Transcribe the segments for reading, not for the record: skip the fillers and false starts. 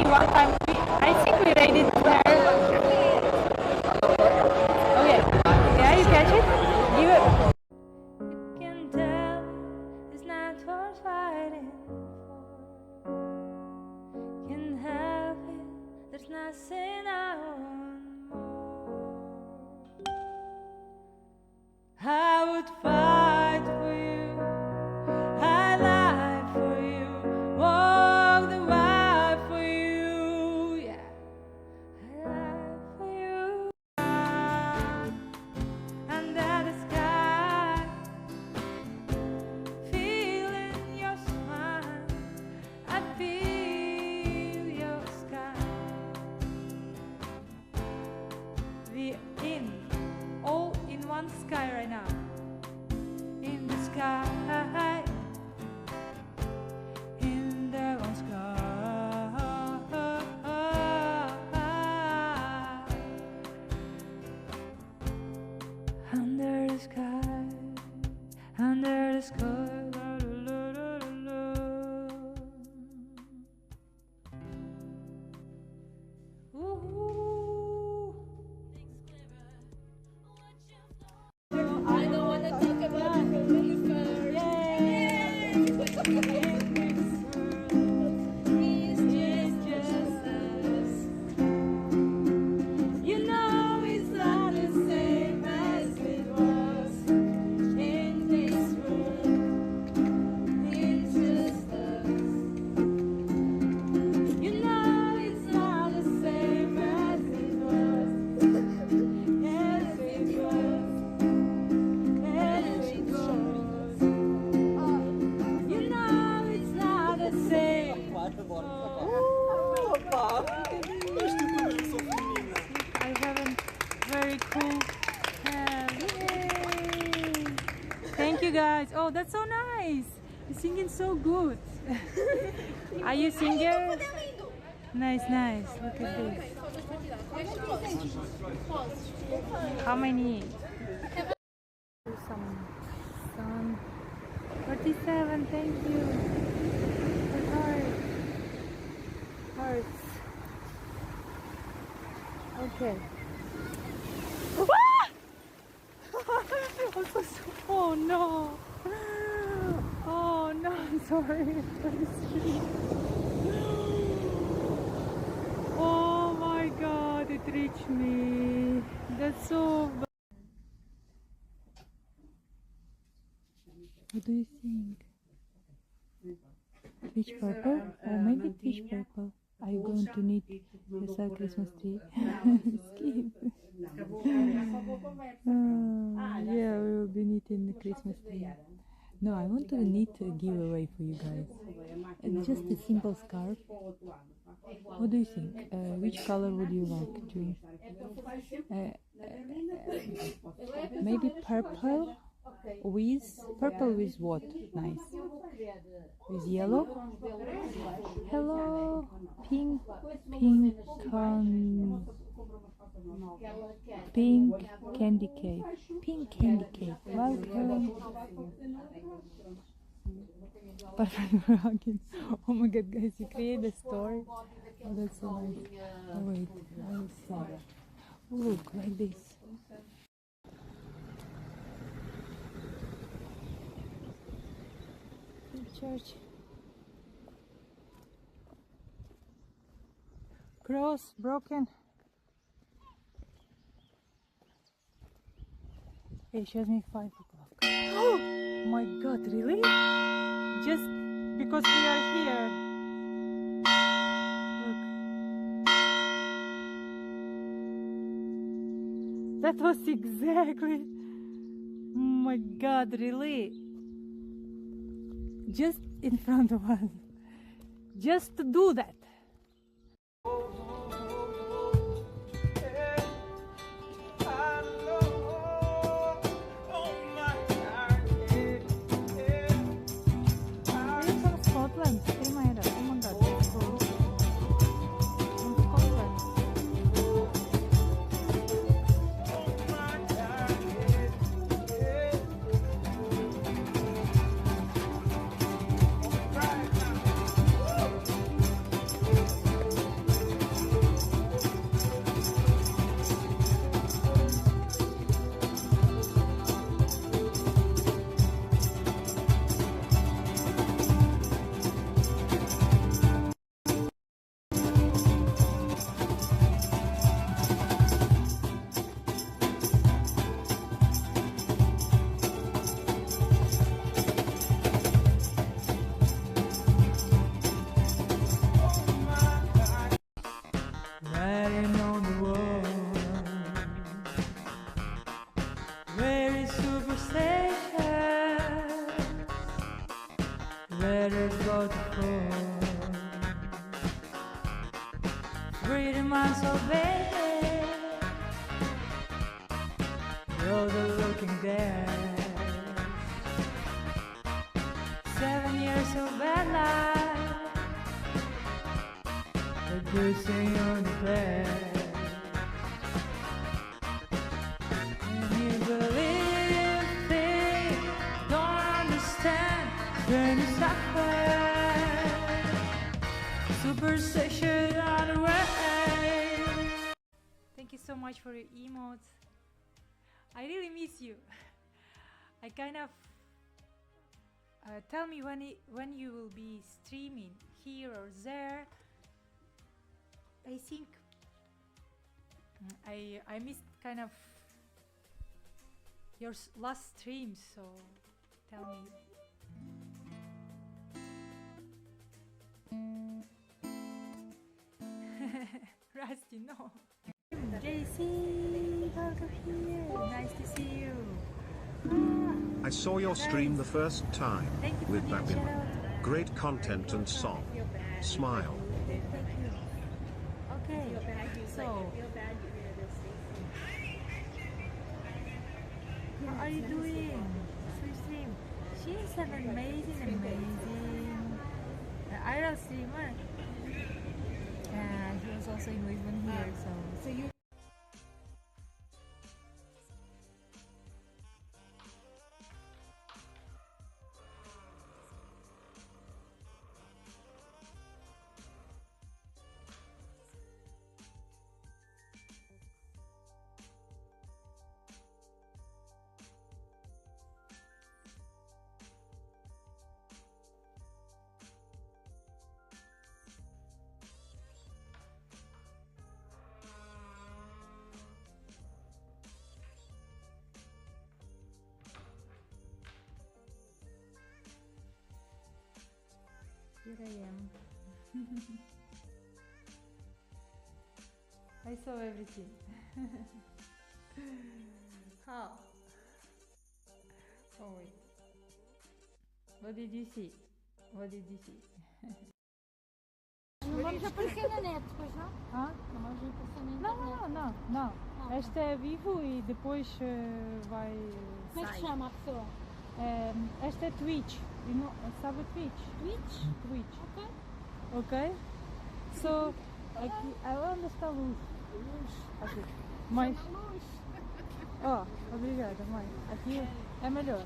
one time. I think we read it there. Okay. Yeah, you catch it? Give it. You can tell it's not worth fighting for. Can help it. There's nothing I want more. I would fight for you. I lie for you. Walk the ride for you. Yeah. I lie for you. Under the sky, feeling your smile. I feel your sky. We're all in one sky right now. In the sky. In the one sky. Under the sky. Under the sky. Ooh. I don't want to talk about the Lucifer. He's just us. You know it's not the same as it was in this room. It's just us. You know it's not the same as it was. As it was. I have a very cool yay. Thank you guys. Oh, that's so nice. You're singing so good. Are you singer? Nice, nice. Look at this. How many? Some sun. 47, thank you. The heart. Hearts. Okay. Oh no! Oh no! I'm sorry. Oh my God! It reached me. That's so bad. What do you think? Peach purple? Or maybe peach purple. Are you going to need the Christmas tree? Skip. Yeah, we will be knitting the Christmas tree. No, I want to knit a giveaway for you guys. It's just a simple scarf. What do you think? Which color would you like to? Maybe purple with what? Nice. With yellow? Hello, pink candy cake. Pink candy cake. Welcome. Perfect. Oh my God, guys, you create a story. Oh, that's so nice. Oh wait, I will see. Oh, look, like this. Church. Cross broken. It shows me 5 o'clock. Oh my God, really? Just because we are here. Look. That was exactly. Oh my God, really? Just in front of us. Just to do that. Pretty man, so baby, you're the looking there. 7 years of bad life, producing on the bed. And you believe things don't understand when you suffer. Superstition on the way. Thank you so much for your emotes. I really miss you. I kind of tell me when you will be streaming here or there. I think I missed kind of your last stream, so tell me. Rusty, no. JC, welcome here. Nice to see you. I saw your stream the first time Thank you for with the Babin. shout out. Great content and song. Smile. Thank you. Okay, so how are you doing? Free stream. She's an amazing Iron streamer. And he was also in Lisbon here, so you. Here I am. I saw everything. How? Oh wait. What did you see? What did you see? Não vamos aparecer na net, pois não? Hã? Não vamos aparecer na Não, internet. não. Não. Esta é vivo e depois vai. Como é que se chama a pessoa? Esta é Twitch. You know, sabe Twitch? Twitch? Twitch. Ok. Ok? So, aqui, onde está a luz? Aqui. Mais. Luz. Oh, obrigada, mãe. Aqui é melhor.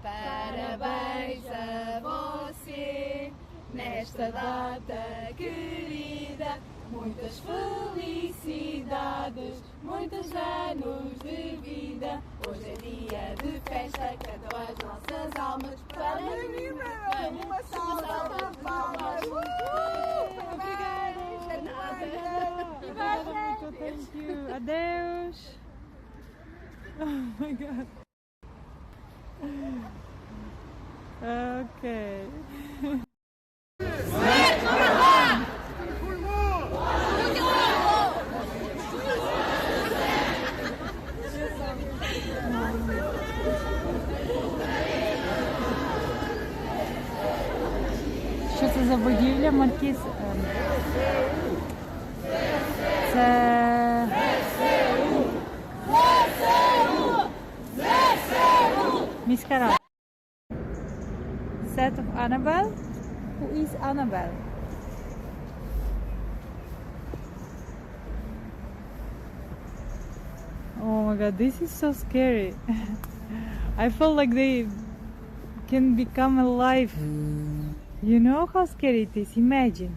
Parabéns a você nesta data querida. Muitas felicidades, muitos anos de vida. Hoje é dia de festa, cantam as nossas almas. Parabéns, uma salva de palmas. Obrigada muito, thank you. Adeus. Oh my god. Okay. Що це за будівля, Маркіз? Це... міська рада. Set of Annabelle? Who is Annabelle? Oh my god, this is so scary. I feel like they can become alive. You know how scary it is? Imagine.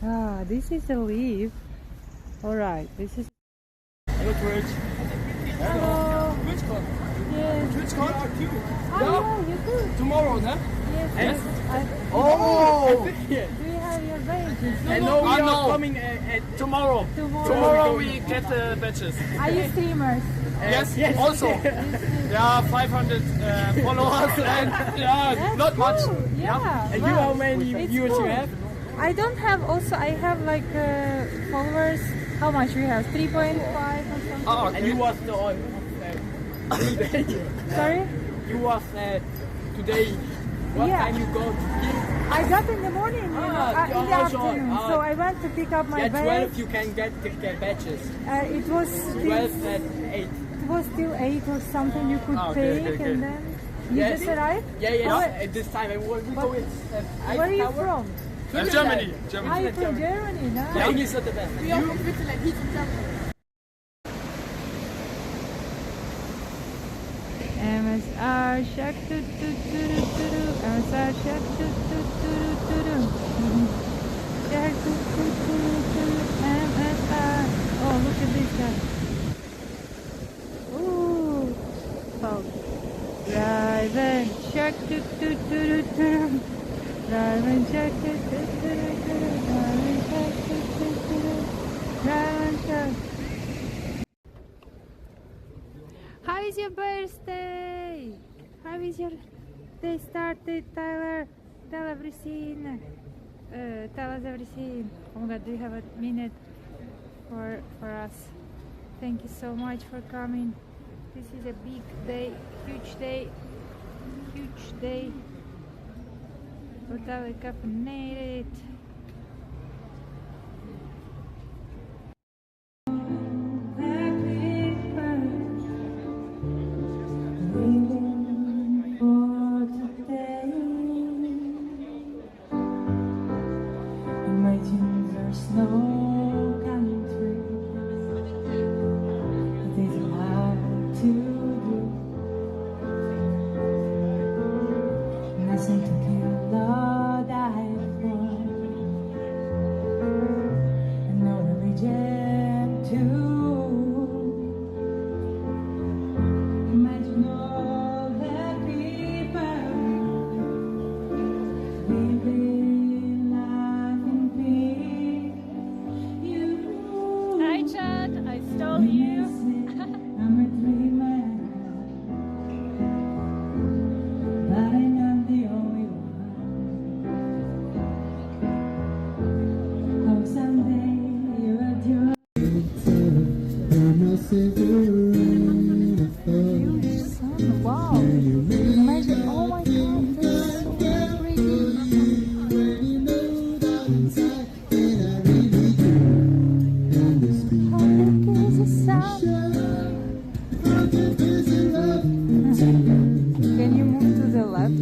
Ah, this is a leaf. Alright, this is... Hello Twitch. Hello. TwitchCon. Yes. TwitchCon? Oh, yeah, you do. Tomorrow, huh? Yes. Yes. Do Oh! you have your badges? No, we are coming tomorrow. Tomorrow we get the badges. Are you streamers? Yes, also. Yeah, 500 followers and That's not much. cool. Yeah. And wow. you, how many It's viewers cool. you have? I don't have also, I have like followers. How much we have? 3.5 or something? Oh, okay. And you was the today. Sorry? You was today What Yeah. time you go to eat? I got in the morning, in the also, afternoon. So I went to pick up my At bag. 12 you can get the batches. It was 12 at 8. it was still 8 or something you could Okay, take, okay. and then you Yes. just arrived. Yeah, Where- at this time. And we go in Where are you Eiffel Tower. from? Germany. Are you from Germany? No. Yeah, English is not the best. We are from Switzerland, he's from Germany. MSR Shack do do do do do do. MSR Shack do do do do do do. Shack do do do do do. MSR. Oh, look at this guy. Ooh. Oh. Driving Shack do do do do do. Driving Shack do do do do do. Driving Shack do do do do. Driving Shack. How is your birthday? How is your day started, Tyler? Tell everything. Tell us everything. Oh my God, do you have a minute for us? Thank you so much for coming. This is a big day, huge day, huge day. Totally caffeinated. Hi, Chad. I stole you. I'm a dreamer, but I'm not the only one. Hope someday you'll adore. Huge sun, wow! Imagine, oh my God, this is so pretty. How big is the sun? Can you move to the left?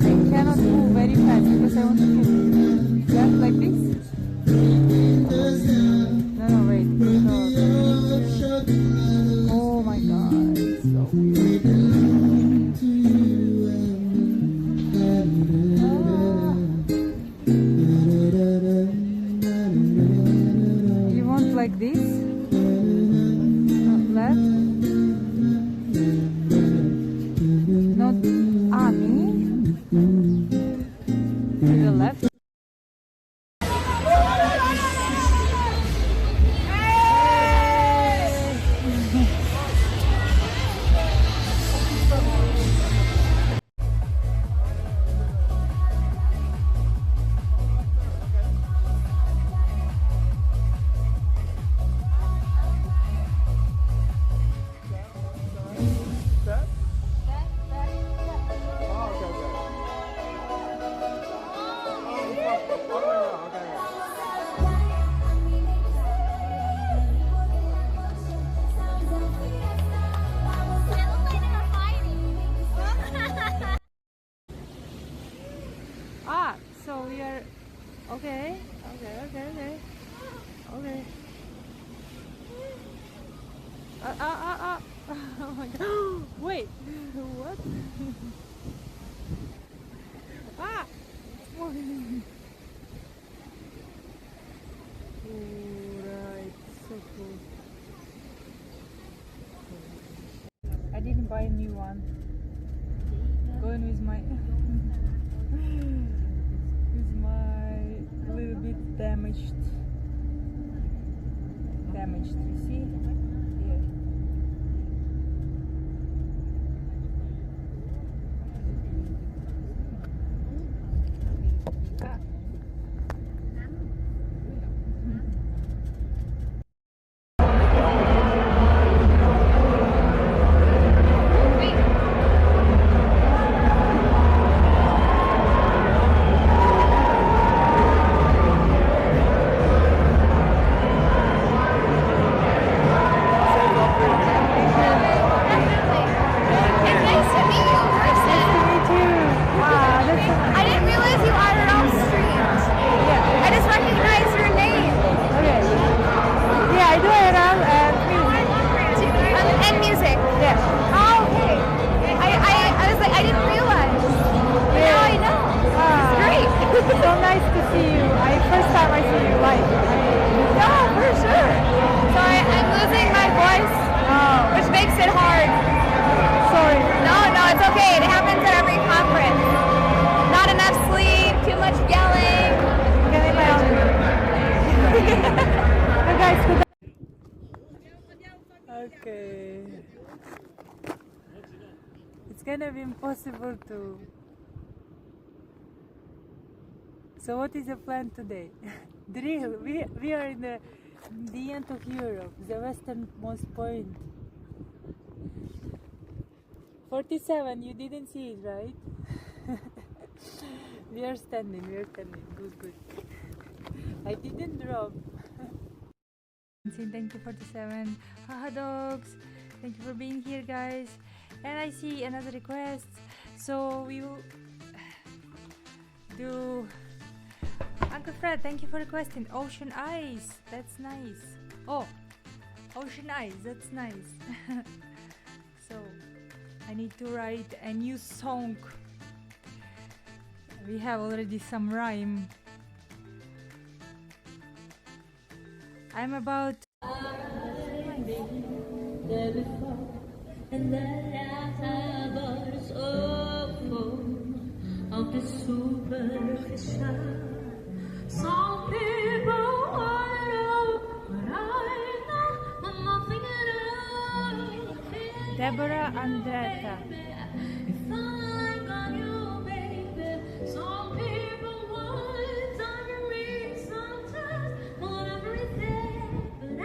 I cannot move very fast because I want to move. Just like this? No, wait. So, oh my God, it's so You want like this? Not left? Not me? To the left? Ah, so we are okay. Oh my God! Wait, what? Ah! Alright, so cool. I didn't buy a new one. Going with my little bit damaged, you see? Here. Ah. Yeah. Oh, okay. I was like, I didn't realize. But now I know. It's great. So nice to see you. First time I see you live. Yeah, for sure. So I'm losing my voice, which makes it hard. Sorry. No, it's okay. It happens at every conference. Not enough sleep, too much yelling. Can I help you? Hey guys, good. Okay. It's kind of impossible to. So what is your plan today? Drill. We are in the end of Europe, the westernmost point. 47, you didn't see it, right? we are standing. Good. I didn't drop. Thank you 47. Haha dogs. Thank you for being here, guys. And I see another request. So we will do. Uncle Fred, thank you for requesting Ocean Eyes. That's nice. Oh, Ocean Eyes. That's nice. So I need to write a new song. We have already some rhyme. I'm about. And then others of the superficial. Some people want it all, but I know nothing at all. Deborah Andretta. If I got you, baby, some people want time to me, sometimes want everything, but I.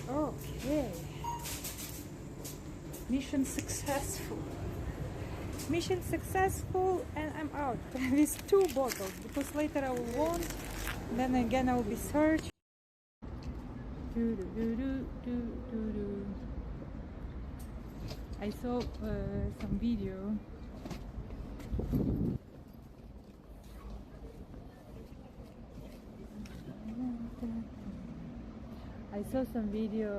Okay. Mission successful. Mission successful, and I'm out with 2 bottles because later I will want. Then again I will be searched. I saw some video. I saw some video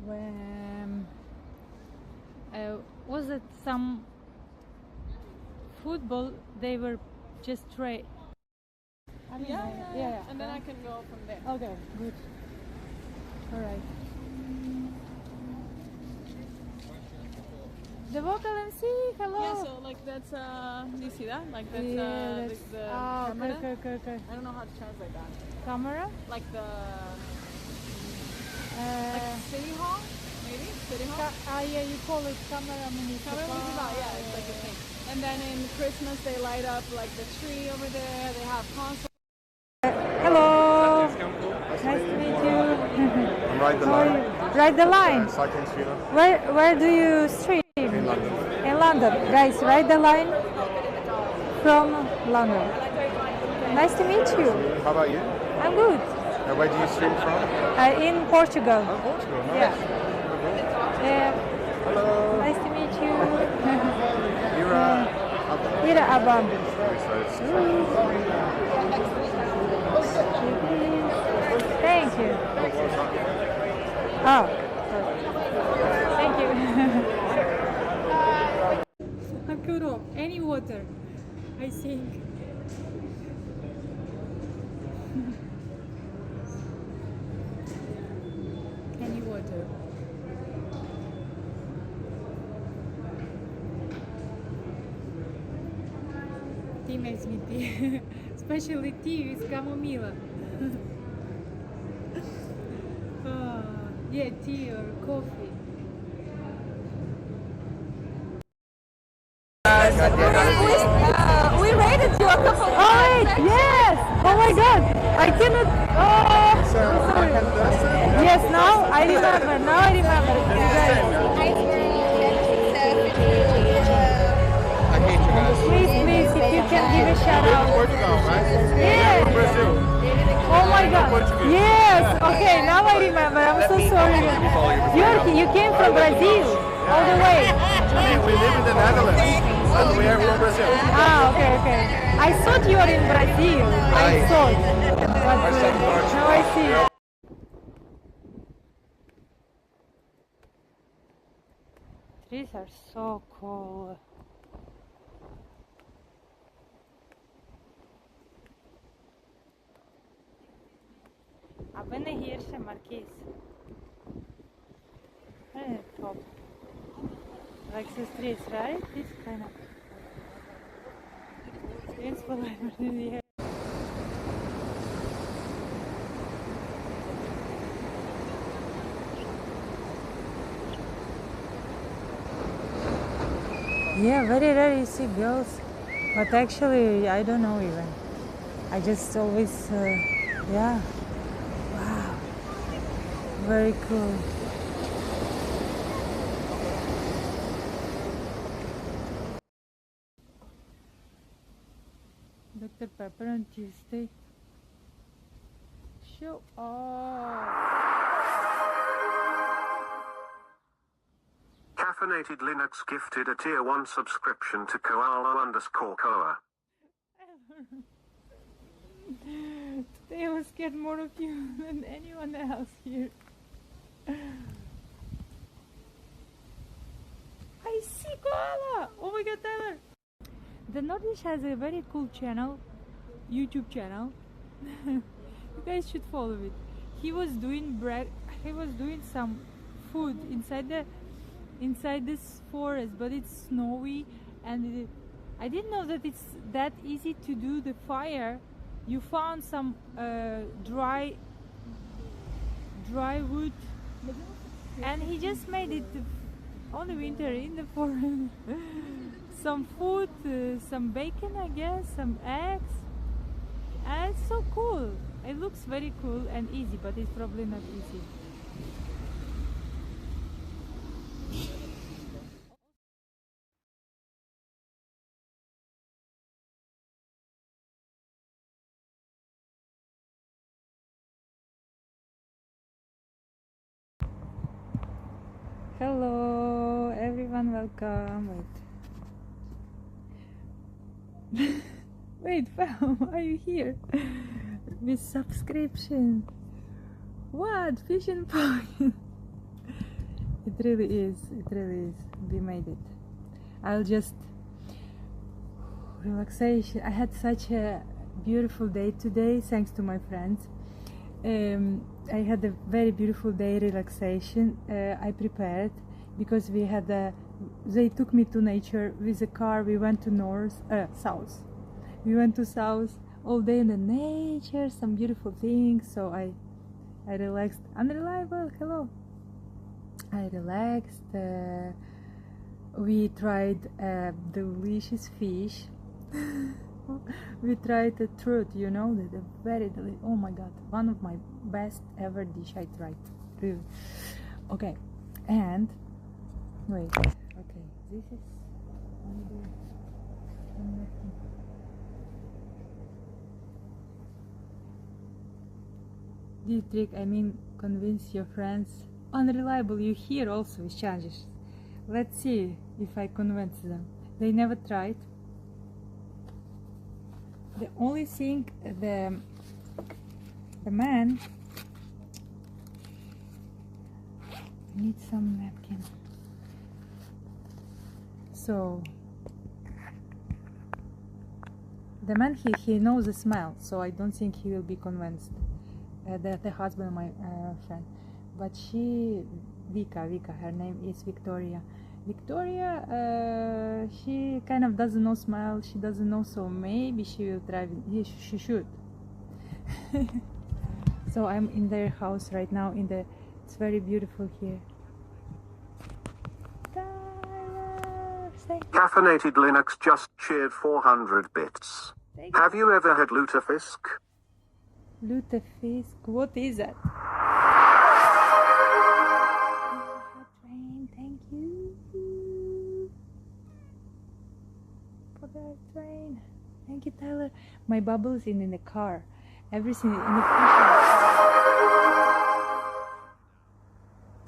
when was it some football they were just trade. Yeah. And then I can go from there. Okay, good. All right. The vocal MC, hello. Yeah, so like that's do you see that? Like that's Yeah, this, the oh, camera. okay. I don't know how to translate that. Camera? Like the like city hall, maybe city hall. Yeah, you call it camera municipal. Camera municipal, yeah, it's like a thing. And then in Christmas they light up like the tree over there. They have concerts. Hello. Nice to meet you. And ride the line. Ride the line. Cycling scooter. Where do you stream? In London. In London. Guys, ride the line from London. Nice to meet you. How about you? I'm good. Where do you stream from? In Portugal. Oh, Portugal. Nice. Yeah. Hello. Nice to meet you. Ira Abam. Thank you. Oh. Thank you. Akuro, any water, I think. Any water. Tea makes me tea. Especially tea with chamomile. Yeah, tea or coffee. We rated you a couple of Oh, wait, yes! Oh my god! I cannot. Oh, sorry. Yes, now I remember. Now I remember. You guys. Please, if you can give a shout out. Portugal, right? Yeah. Brazil. my God. Yes. Okay, now I remember. I'm so sorry. You came from Brazil all the way. We live in the Netherlands, but we are from Brazil. Ah, okay, okay. I thought you were in Brazil. I thought. But now I see. Trees are so cool. I've been here, Marquis. Top. Like the streets, right? This kind of. It's for like yeah, very rare you see girls, but actually I don't know even. I just always, yeah, wow, very cool. Dr. Pepper on Tuesday. Show off. Caffeinated Linux gifted a tier 1 subscription to koala_koa. Today I was scared more of you than anyone else here. I see koala! Oh my god, Tyler! The Nordish has a very cool channel, YouTube channel. You guys should follow it. He was doing some food inside this forest, but it's snowy, and I didn't know that it's that easy to do the fire. You found some dry wood, and he just made it on the winter in the forest. Some food, some bacon, I guess, some eggs, and it's so cool. It looks very cool and easy, but it's probably not easy. Hello everyone, welcome. Wait, fam, are you here? With subscription. What? Fishing point? It really is, we made it. I'll just relaxation. I had such a beautiful day today, thanks to my friends. I had a very beautiful day relaxation. I prepared because they took me to nature with a car. We went to south. We went to south all day in the nature, some beautiful things. So I relaxed. Unreliable, hello. I relaxed. We tried delicious fish. We tried the truth, you know, the very delicious. Oh my god, one of my best ever dish I tried. Really. Okay, and wait. Okay, this is this trick. I mean, convince your friends. Unreliable. You hear also with challenges. Let's see if I convince them. They never tried. The only thing the man needs some napkin. So the man he knows the smell, so I don't think he will be convinced. That the husband of my friend, but Vika, her name is Victoria. Victoria, she kind of doesn't know smell, she doesn't know, so maybe she will try. She should. So I'm in their house right now. It's very beautiful here. Caffeinated Linux just cheered 400 bits. Have you ever had lutefisk? Lutefisk, what is that? Thank you for that train. Thank you, Tyler. My bubble is in the car, everything in the fish.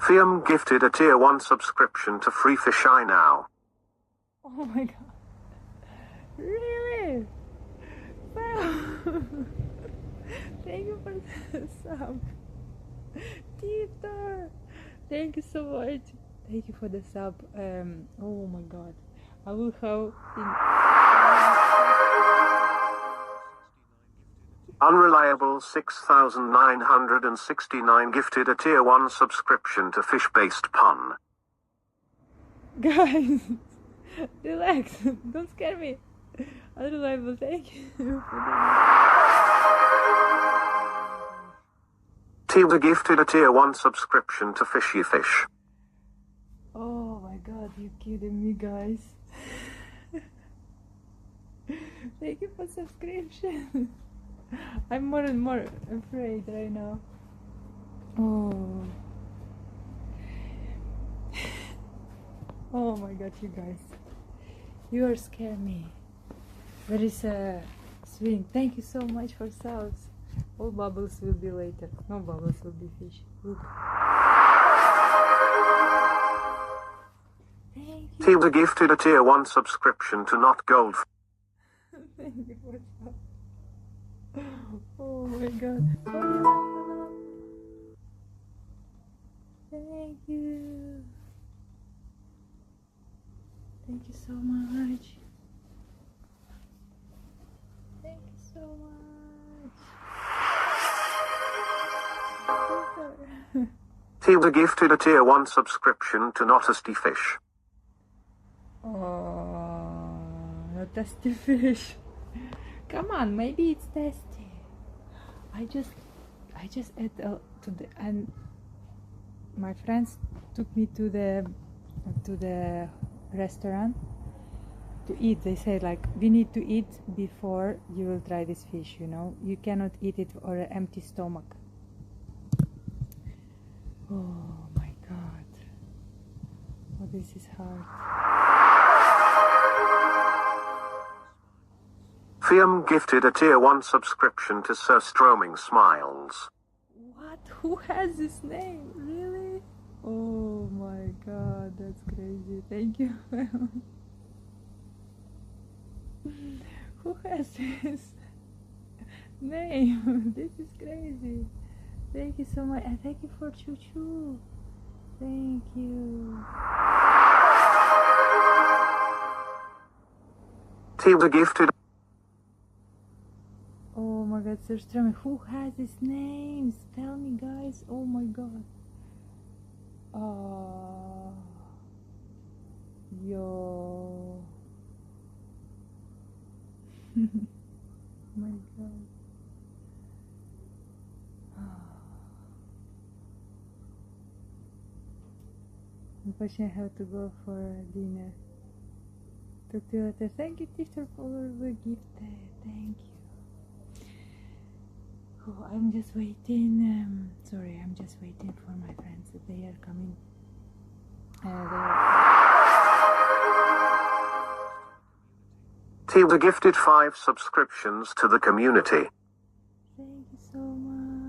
Fiam gifted a tier 1 subscription to Free Fish Eye Now. Oh my god. Really? Wow. Thank you for the sub. Tito. Thank you so much. Thank you for the sub. Oh my god. I will have Unreliable 6969 gifted a tier 1 subscription to Fish-Based Pun. guys, relax. Don't scare me. Unreliable, thank you for Tilda gifted a tier 1 subscription to Fishy Fish. Oh my god, you kidding me, guys. Thank you for subscription. I'm more and more afraid right now. Oh. Oh my god, you guys. You are scaring me. There is a swing. Thank you so much for subs. All bubbles will be later. No bubbles will be fish. Look. Thank you. Tilda gifted a tier 1 subscription to Not Gold. Thank you for subs. Oh my god. Thank you. Thank you so much. Thank you so much. Tilda gifted a tier 1 subscription to Notasty Fish. Oh, not tasty fish. Come on, maybe it's tasty. I just ate to the, and my friends took me to the restaurant to eat. They said like, we need to eat before you will try this fish, you know. You cannot eat it or an empty stomach. Oh my god. Oh, this is hard. Fiam gifted a tier 1 subscription to Sir Stroming Smiles. What? Who has this name? Really? Oh my god, that's crazy. Thank you. Who has this name? This is crazy. Thank you so much. And thank you for Choo Choo. Thank you. Tilda gifted. Oh my god, Sir Strömming. Who has this name? Tell me, guys. Oh my god. Yo. My god. Unfortunately, I have to go for dinner. Talk to you later. Thank you, teacher, for the gift. Thank you. Oh, I'm just waiting. Sorry, I'm just waiting for my friends. They are coming. Tilda gifted 5 subscriptions to the community. Thank you so much.